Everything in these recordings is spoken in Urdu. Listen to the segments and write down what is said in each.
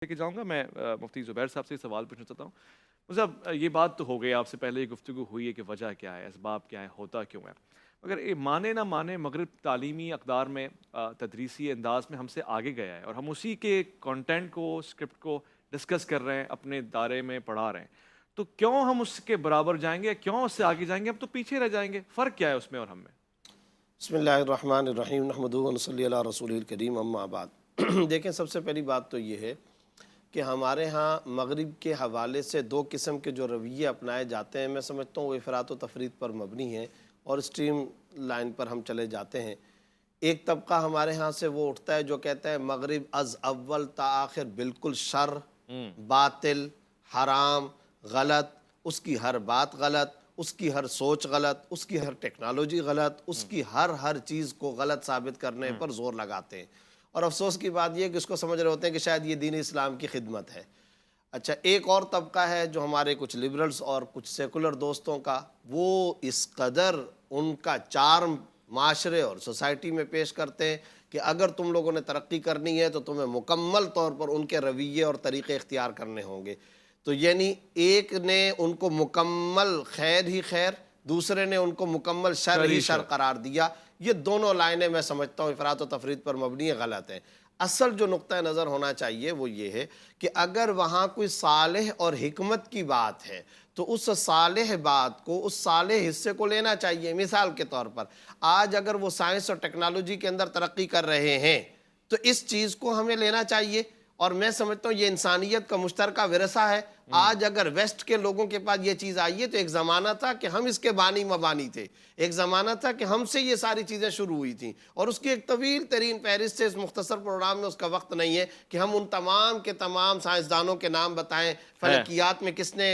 لے کے جاؤں گا میں مفتی زبیر صاحب سے سوال پوچھنا چاہتا ہوں. صاحب یہ بات تو ہو گئی آپ سے پہلے گفتگو ہوئی ہے کہ وجہ کیا ہے، اسباب کیا ہے، ہوتا کیوں ہے. مگر یہ مانے نہ مانے مغرب تعلیمی اقدار میں تدریسی انداز میں ہم سے آگے گیا ہے اور ہم اسی کے کانٹینٹ کو اسکرپٹ کو ڈسکس کر رہے ہیں، اپنے دائرے میں پڑھا رہے ہیں. تو کیوں ہم اس کے برابر جائیں گے، کیوں اس سے آگے جائیں گے؟ ہم تو پیچھے رہ جائیں گے. فرق کیا ہے اس میں اور ہم میں؟ بسم اللہ الرحمن الرحیم نحمدہ و نصلی علی رسول الکریم اما بعد. دیکھیں، سب سے پہلی بات تو یہ ہے کہ ہمارے ہاں مغرب کے حوالے سے دو قسم کے جو رویے اپنائے جاتے ہیں، میں سمجھتا ہوں وہ افراط و تفریط پر مبنی ہیں اور اسٹریم لائن پر ہم چلے جاتے ہیں. ایک طبقہ ہمارے ہاں سے وہ اٹھتا ہے جو کہتا ہے مغرب از اول تا آخر بالکل شر، باطل، حرام، غلط، اس کی ہر بات غلط، اس کی ہر سوچ غلط، اس کی ہر ٹیکنالوجی غلط، اس کی ہر چیز کو غلط ثابت کرنے پر زور لگاتے ہیں. اور افسوس کی بات یہ ہے کہ اس کو سمجھ رہے ہوتے ہیں کہ شاید یہ دین اسلام کی خدمت ہے. اچھا، ایک اور طبقہ ہے جو ہمارے کچھ لبرلز اور کچھ سیکولر دوستوں کا، وہ اس قدر ان کا چارم معاشرے اور سوسائٹی میں پیش کرتے ہیں کہ اگر تم لوگوں نے ترقی کرنی ہے تو تمہیں مکمل طور پر ان کے رویے اور طریقے اختیار کرنے ہوں گے. تو یعنی ایک نے ان کو مکمل خیر ہی خیر، دوسرے نے ان کو مکمل شر ہی شر قرار دیا. یہ دونوں لائنیں میں سمجھتا ہوں افراط و تفریط پر مبنی غلط ہیں. اصل جو نقطہ نظر ہونا چاہیے وہ یہ ہے کہ اگر وہاں کوئی صالح اور حکمت کی بات ہے تو اس صالح بات کو، اس صالح حصے کو لینا چاہیے. مثال کے طور پر آج اگر وہ سائنس اور ٹیکنالوجی کے اندر ترقی کر رہے ہیں تو اس چیز کو ہمیں لینا چاہیے. اور میں سمجھتا ہوں یہ انسانیت کا مشترکہ ورثہ ہے. آج اگر ویسٹ کے لوگوں کے پاس یہ چیز آئی ہے تو ایک زمانہ تھا کہ ہم اس کے بانی مبانی تھے، ایک زمانہ تھا کہ ہم سے یہ ساری چیزیں شروع ہوئی تھیں اور اس کی ایک طویل ترین فہرست سے اس مختصر پروگرام میں اس کا وقت نہیں ہے کہ ہم ان تمام کے تمام سائنسدانوں کے نام بتائیں. فلکیات میں کس نے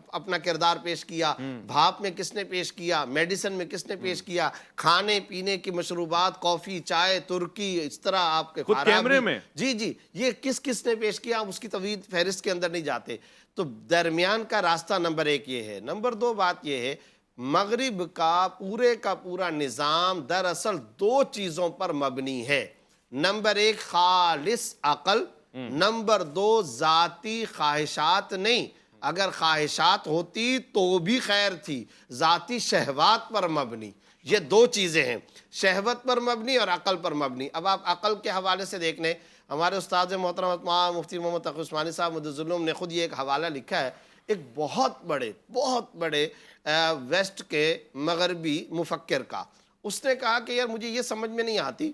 اپنا کردار پیش کیا، بھاپ میں کس نے پیش کیا، میڈیسن میں کس نے پیش کیا، کھانے پینے کی مشروبات، کافی، چائے، ترکی، اس طرح آپ کے کیمرے میں جی یہ کس نے پیش کیا، ہم اس کی طویل فہرست کے اندر نہیں جاتے. تو درمیان کا راستہ نمبر ایک یہ ہے. نمبر دو بات یہ ہے، مغرب کا پورا نظام دراصل دو چیزوں پر مبنی ہے. نمبر ایک خالص عقل، نمبر دو ذاتی خواہشات نہیں. اگر خواہشات ہوتی تو بھی خیر تھی، ذاتی شہوات پر مبنی. یہ دو چیزیں ہیں، شہوت پر مبنی اور عقل پر مبنی. اب آپ عقل کے حوالے سے دیکھ لیں، ہمارے استاد محترم مفتی محمد تقی عثمانی صاحب مدظ العلوم نے خود یہ ایک حوالہ لکھا ہے. ایک بہت بڑے ویسٹ کے مغربی مفکر کا. اس نے کہا کہ یار مجھے یہ سمجھ میں نہیں آتی،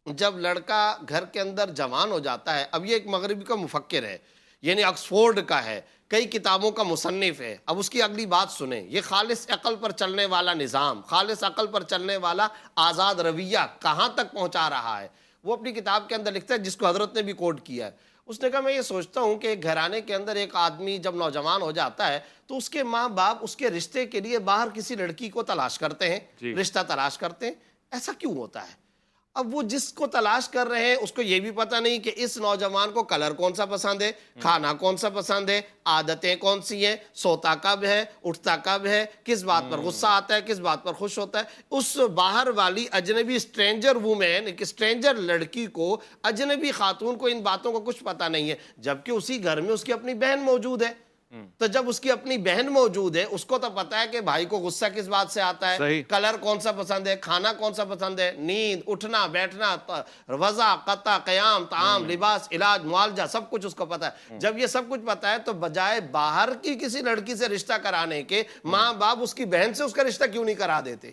جب لڑکا گھر کے اندر جوان ہو جاتا ہے، اب یہ ایک مغربی کا مفکر ہے، یعنی آکسفورڈ کا ہے، کئی کتابوں کا مصنف ہے. اب اس کی اگلی بات سنیں، یہ خالص عقل پر چلنے والا نظام، خالص عقل پر چلنے والا آزاد رویہ کہاں تک پہنچا رہا ہے. وہ اپنی کتاب کے اندر لکھتا ہے، جس کو حضرت نے بھی کوٹ کیا ہے. اس نے کہا میں یہ سوچتا ہوں کہ ایک گھرانے کے اندر ایک آدمی جب نوجوان ہو جاتا ہے تو اس کے ماں باپ اس کے رشتے کے لیے باہر کسی لڑکی کو تلاش کرتے ہیں، رشتہ تلاش کرتے ہیں. ایسا کیوں ہوتا ہے؟ اب وہ جس کو تلاش کر رہے ہیں اس کو یہ بھی پتہ نہیں کہ اس نوجوان کو کلر کون سا پسند ہے، کھانا کون سا پسند ہے، عادتیں کون سی ہیں، سوتا کب ہے، اٹھتا کب ہے، کس بات پر غصہ آتا ہے، کس بات پر خوش ہوتا ہے. اس باہر والی اجنبی اسٹرینجر وومین، ایک اسٹرینجر لڑکی کو، اجنبی خاتون کو ان باتوں کو کچھ پتہ نہیں ہے، جبکہ اسی گھر میں اس کی اپنی بہن موجود ہے. تو جب اس کی اپنی بہن موجود ہے، اس کو تو پتہ ہے کہ بھائی کو غصہ کس بات سے آتا ہے، کلر کون سا پسند ہے، کھانا کون سا پسند ہے، نیند، اٹھنا بیٹھنا، وضع، قطع، قیام، طعام، لباس، علاج، معالجہ، سب کچھ اس کو پتہ ہے. جب یہ سب کچھ پتہ ہے تو بجائے باہر کی کسی لڑکی سے رشتہ کرانے کے، ماں باپ اس کی بہن سے اس کا رشتہ کیوں نہیں کرا دیتے؟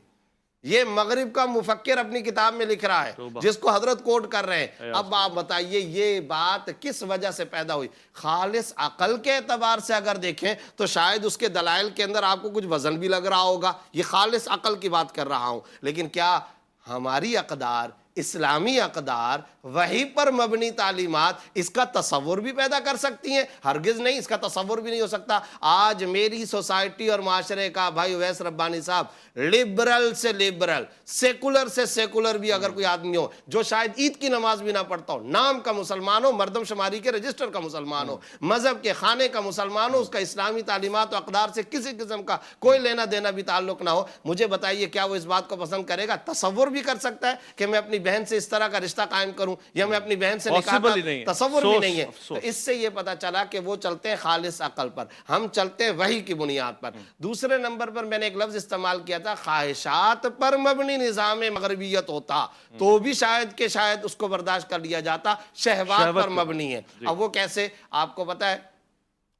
یہ مغرب کا مفکر اپنی کتاب میں لکھ رہا ہے، جس کو حضرت کوٹ کر رہے ہیں. اب آپ بتائیے یہ بات کس وجہ سے پیدا ہوئی؟ خالص عقل کے اعتبار سے اگر دیکھیں تو شاید اس کے دلائل کے اندر آپ کو کچھ وزن بھی لگ رہا ہوگا. یہ خالص عقل کی بات کر رہا ہوں. لیکن کیا ہماری اقدار، اسلامی اقدار، وحی پر مبنی تعلیمات اس کا تصور بھی پیدا کر سکتی ہیں؟ ہرگز نہیں، اس کا تصور بھی نہیں ہو سکتا. آج میری سوسائٹی اور معاشرے کا بھائی اویس ربانی صاحب، لبرل سے لبرل، سیکولر سے سیکولر بھی اگر کوئی آدمی ہو جو شاید عید کی نماز بھی نہ پڑھتا ہو، نام کا مسلمان ہو، مردم شماری کے رجسٹر کا مسلمان ہو، مذہب کے خانے کا مسلمان ہو، اس کا اسلامی تعلیمات و اقدار سے کسی قسم کا کوئی لینا دینا بھی تعلق نہ ہو، مجھے بتائیے کیا وہ اس بات کو پسند کرے گا؟ تصور بھی کر سکتا ہے کہ میں اپنی بہن سے اس طرح کا رشتہ قائم کروں؟ لوں یا میں اپنی بہن سے نکاح Possible ہی نہیں ہے. تصور بھی افسوس، نہیں ہے. افسوس. تو اس سے یہ پتا چلا کہ وہ چلتے ہیں خالص عقل پر, ہم چلتے ہیں وحی کی بنیاد پر. دوسرے نمبر پر میں نے ایک لفظ استعمال کیا تھا, خواہشات پر مبنی نظام مغربیت ہوتا تو بھی شاید اس کو برداشت کر لیا جاتا, شہوات پر مبنی ہے. اب وہ کیسے, آپ کو پتا ہے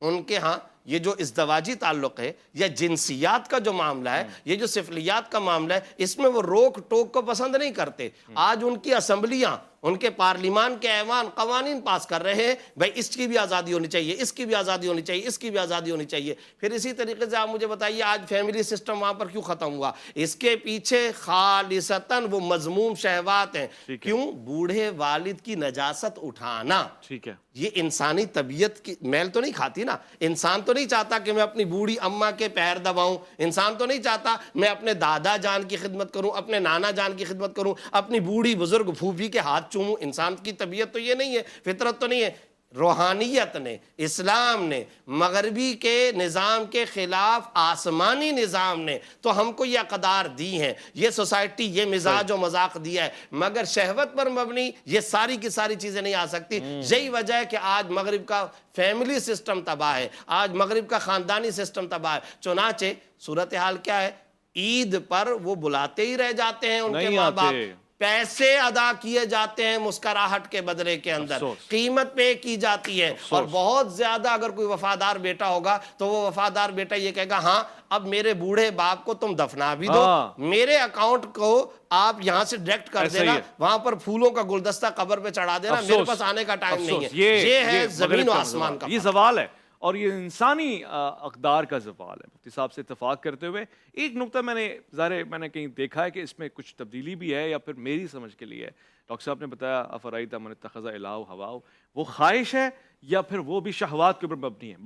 ان کے ہاں یہ جو ازدواجی تعلق ہے یا جنسیات کا جو معاملہ ہے, یہ جو سفلیات کا معاملہ ہے, اس میں وہ روک ٹوک کو پسند نہیں کرتے. آج ان کی اسمبلیاں, ان کے پارلیمان کے ایوان قوانین پاس کر رہے ہیں, بھائی اس کی بھی آزادی ہونی چاہیے, اس کی بھی آزادی ہونی چاہیے, اس کی بھی آزادی ہونی چاہیے. پھر اسی طریقے سے آپ مجھے بتائیے آج فیملی سسٹم وہاں پر کیوں ختم ہوا؟ اس کے پیچھے خالصتاً وہ مذموم شہوات ہیں. کیوں؟ بوڑھے والد کی نجاست اٹھانا. ٹھیک ہے, یہ انسانی طبیعت کی میل تو نہیں کھاتی نا. انسان تو نہیں چاہتا کہ میں اپنی بوڑھی اماں کے پیر دباؤں, انسان تو نہیں چاہتا میں اپنے دادا جان کی خدمت کروں, اپنے نانا جان کی خدمت کروں, اپنی بوڑھی بزرگ پھوپھی کے ہاتھ چوموں. انسان کی طبیعت تو یہ نہیں ہے, فطرت تو نہیں ہے. روحانیت نے, اسلام نے, مغربی کے نظام کے خلاف آسمانی نظام نے تو ہم کو یہ اقدار دی ہیں, یہ سوسائٹی, یہ مزاج و مذاق دیا ہے, مگر شہوت پر مبنی یہ ساری کی ساری چیزیں نہیں آ سکتی. یہی وجہ ہے کہ آج مغرب کا فیملی سسٹم تباہ ہے, آج مغرب کا خاندانی سسٹم تباہ ہے. چنانچہ صورتحال کیا ہے, عید پر وہ بلاتے ہی رہ جاتے ہیں ان کے ماں باپ, پیسے ادا کیے جاتے ہیں مسکراہٹ کے بدلے کے اندر, قیمت پے کی جاتی ہے. اور بہت زیادہ اگر کوئی وفادار بیٹا ہوگا تو وہ وفادار بیٹا یہ کہے گا, ہاں اب میرے بوڑھے باپ کو تم دفنا بھی دو, میرے اکاؤنٹ کو آپ یہاں سے ڈائریکٹ کر دینا, وہاں پر پھولوں کا گلدستہ قبر پہ چڑھا دینا, میرے پاس آنے کا ٹائم نہیں ہے. یہ ہے زمین و آسمان کا, یہ زوال ہے اور یہ انسانی اقدار کا زوال ہے. مفتی صاحب سے اتفاق کرتے ہوئے ایک نقطہ میں نے کہیں دیکھا ہے کہ اس میں کچھ تبدیلی بھی ہے یا پھر میری سمجھ کے لیے ہے. ڈاکٹر صاحب نے بتایا افرائیت من اتخذ الہہ ہواہ, وہ خواہش ہے یا پھر وہ بھی شہوات کے اوپر مبنی ہے.